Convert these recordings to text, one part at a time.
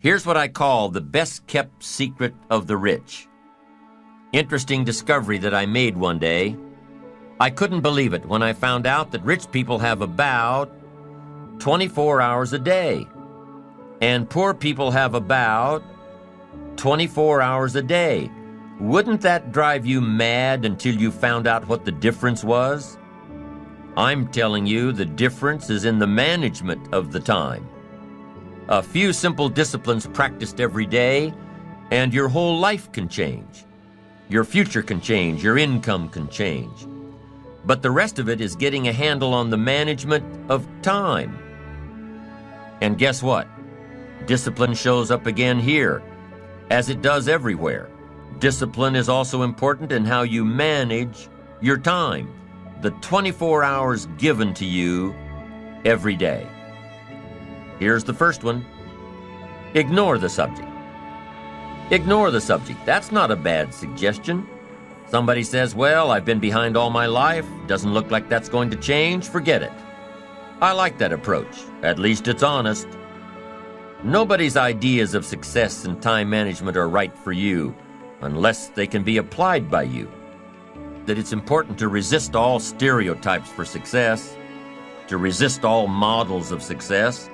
Here's what I call the best-kept secret of the rich. Interesting discovery that I made one day. I couldn't believe it when I found out that rich people have about 24 hours a day, and poor people have about 24 hours a day. Wouldn't that drive you mad until you found out what the difference was? I'm telling you, the difference is in the management of the time. A few simple disciplines practiced every day, and your whole life can change. Your future can change, your income can change. But the rest of it is getting a handle on the management of time. And guess what? Discipline shows up again here, as it does everywhere. Discipline is also important in how you manage your time, the 24 hours given to you every day. Here's the first one. Ignore the subject. Ignore the subject. That's not a bad suggestion. Somebody says, well, I've been behind all my life. Doesn't look like that's going to change. Forget it. I like that approach. At least it's honest. Nobody's ideas of success and time management are right for you unless they can be applied by you. That it's important to resist all stereotypes for success, to resist all models of success.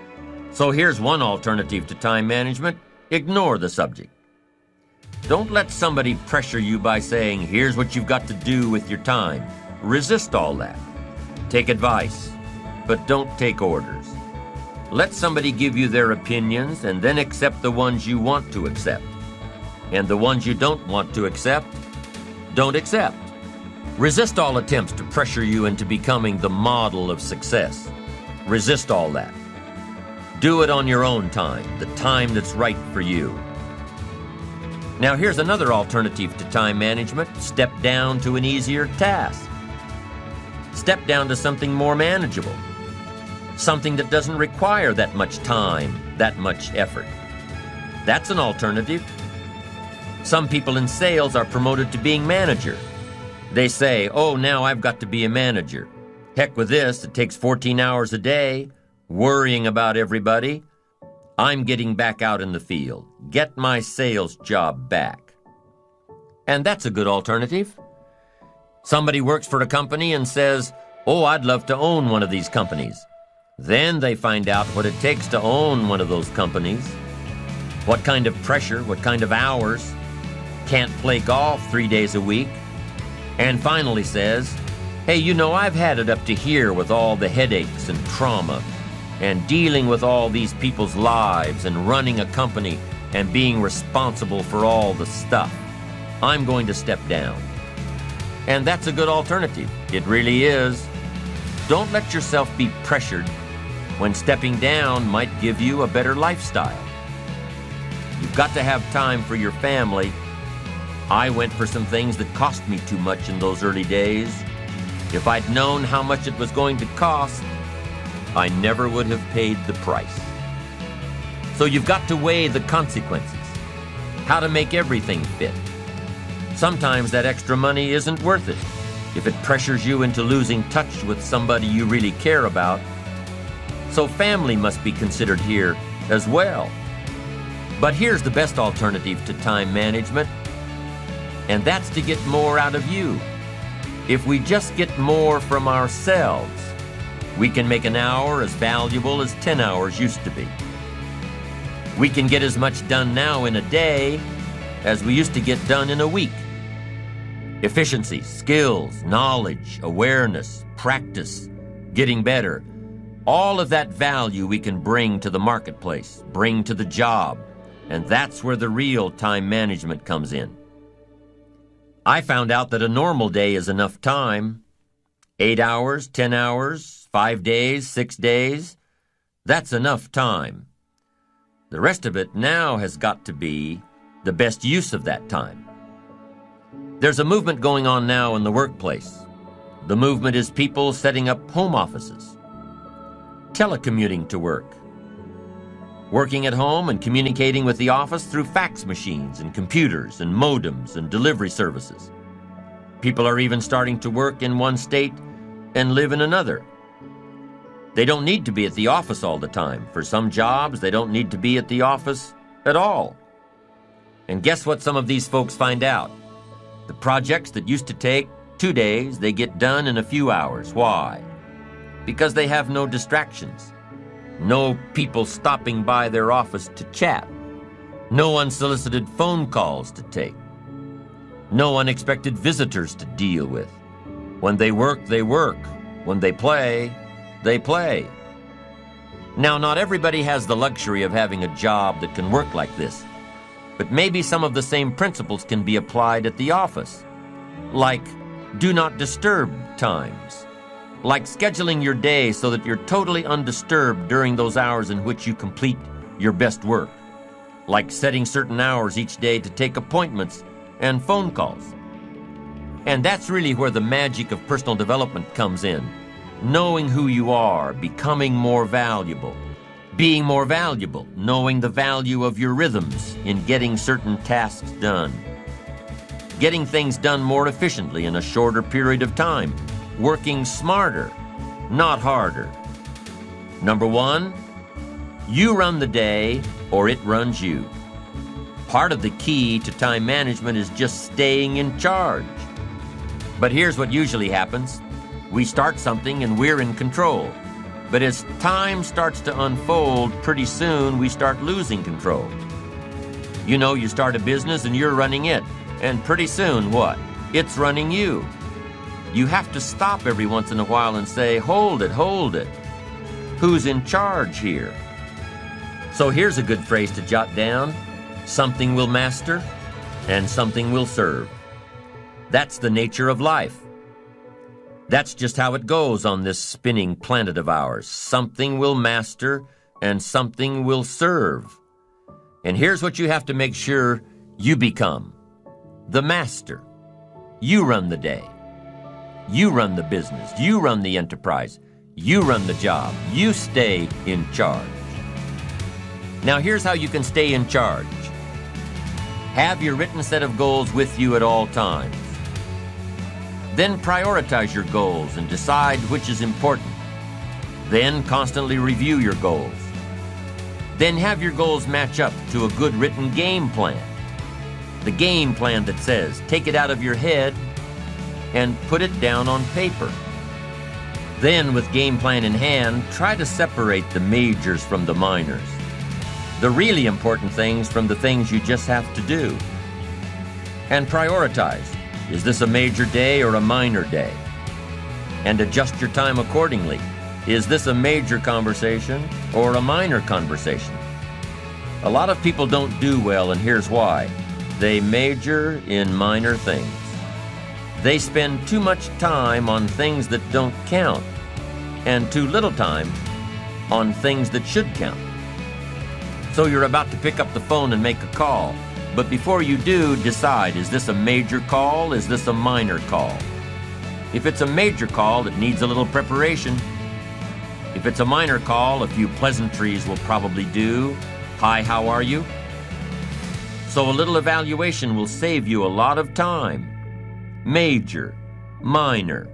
So here's one alternative to time management. Ignore the subject. Don't let somebody pressure you by saying, here's what you've got to do with your time. Resist all that. Take advice, but don't take orders. Let somebody give you their opinions and then accept the ones you want to accept. And the ones you don't want to accept, don't accept. Resist all attempts to pressure you into becoming the model of success. Resist all that. Do it on your own time, the time that's right for you. Now here's another alternative to time management. Step down to an easier task. Step down to something more manageable. Something that doesn't require that much time, that much effort. That's an alternative. Some people in sales are promoted to being manager. They say, oh, now I've got to be a manager. Heck with this, it takes 14 hours a day, worrying about everybody. I'm getting back out in the field. Get my sales job back. And that's a good alternative. Somebody works for a company and says, oh, I'd love to own one of these companies. Then they find out what it takes to own one of those companies. What kind of pressure, what kind of hours. Can't play golf 3 days a week. And finally says, hey, you know, I've had it up to here with all the headaches and trauma and dealing with all these people's lives and running a company and being responsible for all the stuff. I'm going to step down. And that's a good alternative. It really is. Don't let yourself be pressured when stepping down might give you a better lifestyle. You've got to have time for your family. I went for some things that cost me too much in those early days. If I'd known how much it was going to cost, I never would have paid the price. So you've got to weigh the consequences, how to make everything fit. Sometimes that extra money isn't worth it if it pressures you into losing touch with somebody you really care about. So family must be considered here as well. But here's the best alternative to time management, and that's to get more out of you. If we just get more from ourselves, we can make an hour as valuable as 10 hours used to be. We can get as much done now in a day as we used to get done in a week. Efficiency, skills, knowledge, awareness, practice, getting better, all of that value we can bring to the marketplace, bring to the job, and that's where the real time management comes in. I found out that a normal day is enough time. 8 hours, 10 hours, 5 days, 6 days. That's enough time. The rest of it now has got to be the best use of that time. There's a movement going on now in the workplace. The movement is people setting up home offices, telecommuting to work, working at home and communicating with the office through fax machines and computers and modems and delivery services. People are even starting to work in one state and live in another. They don't need to be at the office all the time. For some jobs, they don't need to be at the office at all. And guess what some of these folks find out? The projects that used to take 2 days, they get done in a few hours. Why? Because they have no distractions. No people stopping by their office to chat. No unsolicited phone calls to take. No unexpected visitors to deal with. When they work, they work. When they play, they play. Now, not everybody has the luxury of having a job that can work like this, but maybe some of the same principles can be applied at the office, like do not disturb times, like scheduling your day so that you're totally undisturbed during those hours in which you complete your best work, like setting certain hours each day to take appointments and phone calls. And that's really where the magic of personal development comes in. Knowing who you are, becoming more valuable, being more valuable, knowing the value of your rhythms in getting certain tasks done, getting things done more efficiently in a shorter period of time, working smarter, not harder. Number 1, you run the day or it runs you. Part of the key to time management is just staying in charge. But here's what usually happens. We start something and we're in control. But as time starts to unfold, pretty soon we start losing control. You know, you start a business and you're running it. And pretty soon, what? It's running you. You have to stop every once in a while and say, hold it, hold it. Who's in charge here? So here's a good phrase to jot down. Something will master and something will serve. That's the nature of life. That's just how it goes on this spinning planet of ours. Something will master and something will serve. And here's what you have to make sure you become. The master. You run the day. You run the business. You run the enterprise. You run the job. You stay in charge. Now here's how you can stay in charge. Have your written set of goals with you at all times. Then prioritize your goals and decide which is important. Then constantly review your goals. Then have your goals match up to a good written game plan. The game plan that says, take it out of your head and put it down on paper. Then, with game plan in hand, try to separate the majors from the minors. The really important things from the things you just have to do. And prioritize. Is this a major day or a minor day? And adjust your time accordingly. Is this a major conversation or a minor conversation? A lot of people don't do well, and here's why. They major in minor things. They spend too much time on things that don't count, and too little time on things that should count. So you're about to pick up the phone and make a call. But before you do, decide, is this a major call? Is this a minor call? If it's a major call, it needs a little preparation. If it's a minor call, a few pleasantries will probably do. Hi, how are you? So a little evaluation will save you a lot of time. Major, minor.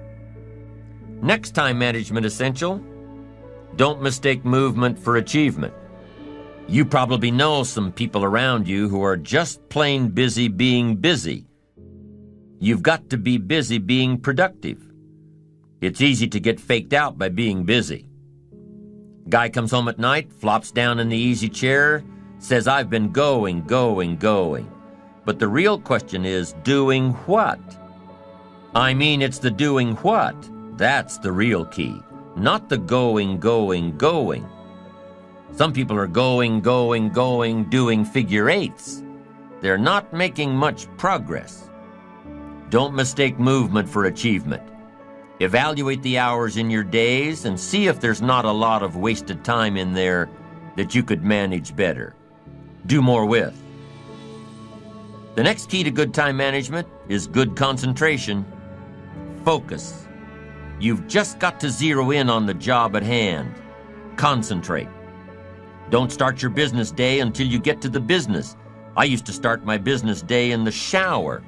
Next time management essential, don't mistake movement for achievement. You probably know some people around you who are just plain busy being busy. You've got to be busy being productive. It's easy to get faked out by being busy. Guy comes home at night, flops down in the easy chair, says, I've been going. But the real question is, doing what? I mean, it's the doing what. That's the real key, not the going. Some people are going, doing figure eights. They're not making much progress. Don't mistake movement for achievement. Evaluate the hours in your days and see if there's not a lot of wasted time in there that you could manage better. Do more with. The next key to good time management is good concentration. Focus. You've just got to zero in on the job at hand. Concentrate. Don't start your business day until you get to the business. I used to start my business day in the shower.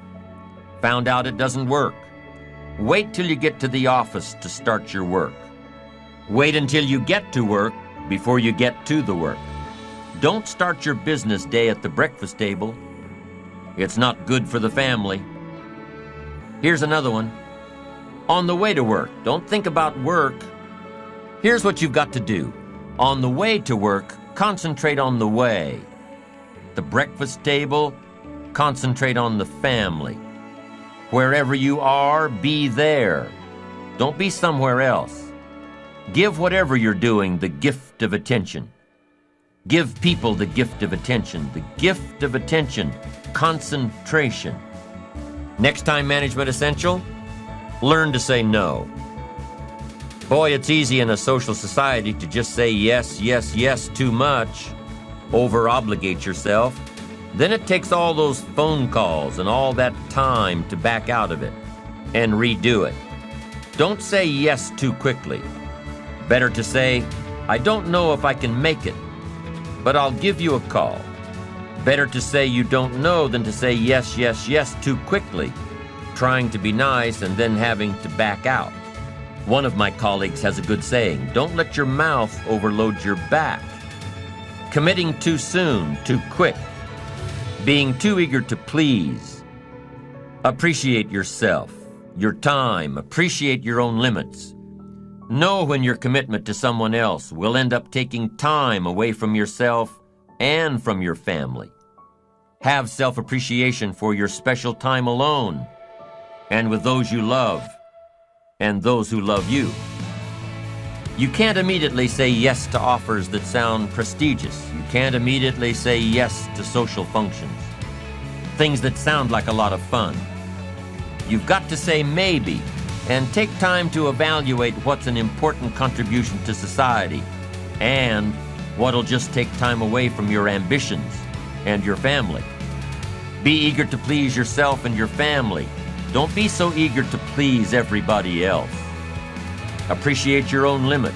Found out it doesn't work. Wait till you get to the office to start your work. Wait until you get to work before you get to the work. Don't start your business day at the breakfast table. It's not good for the family. Here's another one. On the way to work, don't think about work. Here's what you've got to do. On the way to work, concentrate on the way. The breakfast table, concentrate on the family. Wherever you are, be there. Don't be somewhere else. Give whatever you're doing the gift of attention. Give people the gift of attention. The gift of attention, concentration. Next time management essential, learn to say no. Boy, it's easy in a social society to just say yes, yes, yes too much, over-obligate yourself. Then it takes all those phone calls and all that time to back out of it and redo it. Don't say yes too quickly. Better to say, I don't know if I can make it, but I'll give you a call. Better to say you don't know than to say yes, yes, yes too quickly, trying to be nice and then having to back out. One of my colleagues has a good saying, don't let your mouth overload your back. Committing too soon, too quick. Being too eager to please. Appreciate yourself, your time, appreciate your own limits. Know when your commitment to someone else will end up taking time away from yourself and from your family. Have self-appreciation for your special time alone and with those you love and those who love you. You can't immediately say yes to offers that sound prestigious. You can't immediately say yes to social functions, things that sound like a lot of fun. You've got to say maybe and take time to evaluate what's an important contribution to society and what'll just take time away from your ambitions and your family. Be eager to please yourself and your family. Don't be so eager to please everybody else. Appreciate your own limits.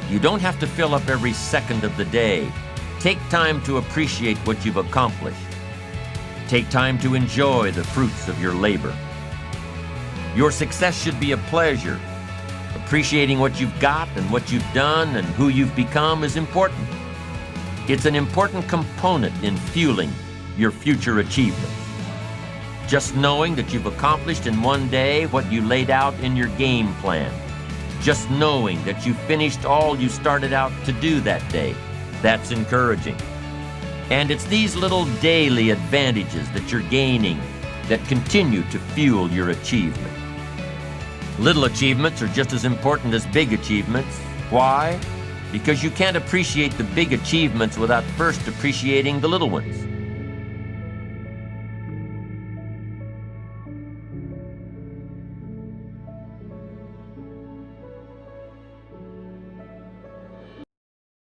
You don't have to fill up every second of the day. Take time to appreciate what you've accomplished. Take time to enjoy the fruits of your labor. Your success should be a pleasure. Appreciating what you've got and what you've done and who you've become is important. It's an important component in fueling your future achievements. Just knowing that you've accomplished in one day what you laid out in your game plan. Just knowing that you finished all you started out to do that day. That's encouraging. And it's these little daily advantages that you're gaining that continue to fuel your achievement. Little achievements are just as important as big achievements. Why? Because you can't appreciate the big achievements without first appreciating the little ones.